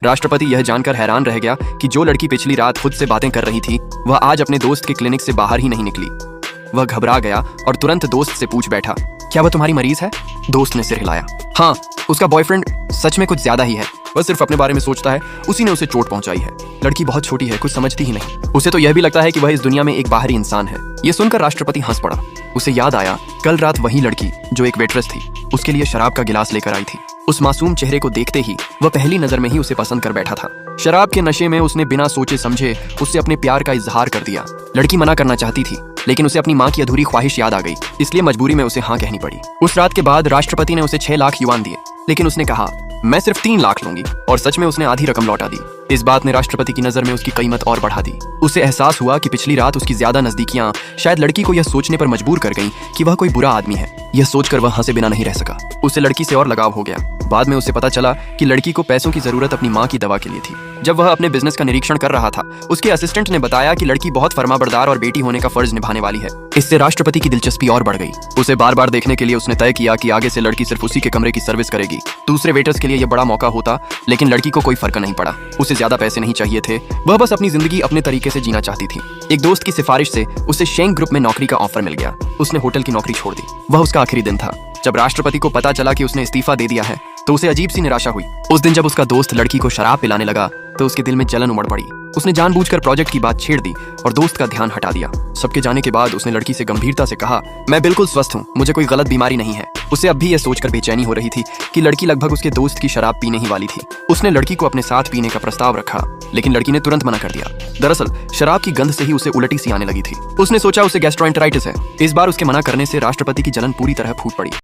राष्ट्रपति यह जानकर हैरान रह गया कि जो लड़की पिछली रात खुद से बातें कर रही थी वह आज अपने दोस्त के क्लिनिक से बाहर ही नहीं निकली। वह घबरा गया और तुरंत दोस्त से पूछ बैठा, क्या वह तुम्हारी मरीज है? दोस्त ने सिर हिलाया। हाँ, उसका बॉयफ्रेंड सच में कुछ ज्यादा ही है। वह सिर्फ अपने बारे में सोचता है, उसी ने उसे चोट पहुंचाई है। लड़की बहुत छोटी है, कुछ समझती ही नहीं। उसे तो यह भी लगता है कि वह इस दुनिया में एक बाहरी इंसान है। यह सुनकर राष्ट्रपति हंस पड़ा। उसे याद आया कल रात वही लड़की जो एक वेट्रेस थी उसके लिए शराब का गिलास लेकर आई थी। उस मासूम चेहरे को देखते ही वह पहली नजर में ही उसे पसंद कर बैठा था। शराब के नशे में उसने बिना सोचे समझे उससे अपने प्यार का इजहार कर दिया। लड़की मना करना चाहती थी लेकिन उसे अपनी माँ की अधूरी ख्वाहिश याद आ गई, इसलिए मजबूरी में उसे हाँ कहनी पड़ी। उस रात के बाद राष्ट्रपति ने उसे 6 लाख युआन दिए, लेकिन उसने कहा मैं सिर्फ 3 लाख लूंगी, और सच में उसने आधी रकम लौटा दी। इस बात ने राष्ट्रपति की नजर में उसकी कीमत और बढ़ा दी। उसे एहसास हुआ कि पिछली रात उसकी ज्यादा नजदीकियां शायद लड़की को यह सोचने पर मजबूर कर गईं कि वह कोई बुरा आदमी है। यह सोचकर वह हंसे बिना नहीं रह सका। उसे लड़की से और लगाव हो गया। बाद में उसे पता चला कि लड़की को पैसों की जरूरत अपनी माँ की दवा के लिए थी। जब वह अपने बिजनेस का निरीक्षण कर रहा था, उसके असिस्टेंट ने बताया कि लड़की बहुत फर्माबरदार और बेटी होने का फर्ज निभाने वाली है। इससे राष्ट्रपति की दिलचस्पी और बढ़ गई। उसे बार बार देखने के लिए उसने तय किया कि आगे से लड़की सिर्फ उसी के कमरे की सर्विस करेगी। दूसरे वेटर्स के लिए यह बड़ा मौका होता, लेकिन लड़की को कोई फर्क नहीं पड़ा। उसे ज्यादा पैसे नहीं चाहिए थे, वह बस अपनी जिंदगी अपने तरीके से जीना चाहती थी। एक दोस्त की सिफारिश से उसे शेंग ग्रुप में नौकरी का ऑफर मिल गया। उसने होटल की नौकरी छोड़ दी। वह उसका आखिरी दिन था। जब राष्ट्रपति को पता चला कि उसने इस्तीफा दे दिया है तो उसे अजीब सी निराशा हुई। उस दिन जब उसका दोस्त लड़की को शराब पिलाने लगा तो उसके दिल में जलन उमड़ पड़ी। उसने जानबूझकर प्रोजेक्ट की बात छेड़ दी और दोस्त का ध्यान हटा दिया। सबके जाने के बाद उसने लड़की से गंभीरता से कहा, मैं बिल्कुल स्वस्थ हूँ, मुझे कोई गलत बीमारी नहीं है। उसे अब भी यह सोचकर बेचैनी हो रही थी कि लड़की लगभग उसके दोस्त की शराब पीने ही वाली थी। उसने लड़की को अपने साथ पीने का प्रस्ताव रखा, लेकिन लड़की ने तुरंत मना कर दिया। दरअसल शराब की गंध से ही उसे उल्टी सी आने लगी थी। उसने सोचा उसे गैस्ट्रोएंटेराइटिस है। इस बार उसके मना करने से राष्ट्रपति की जलन पूरी तरह फूट पड़ी।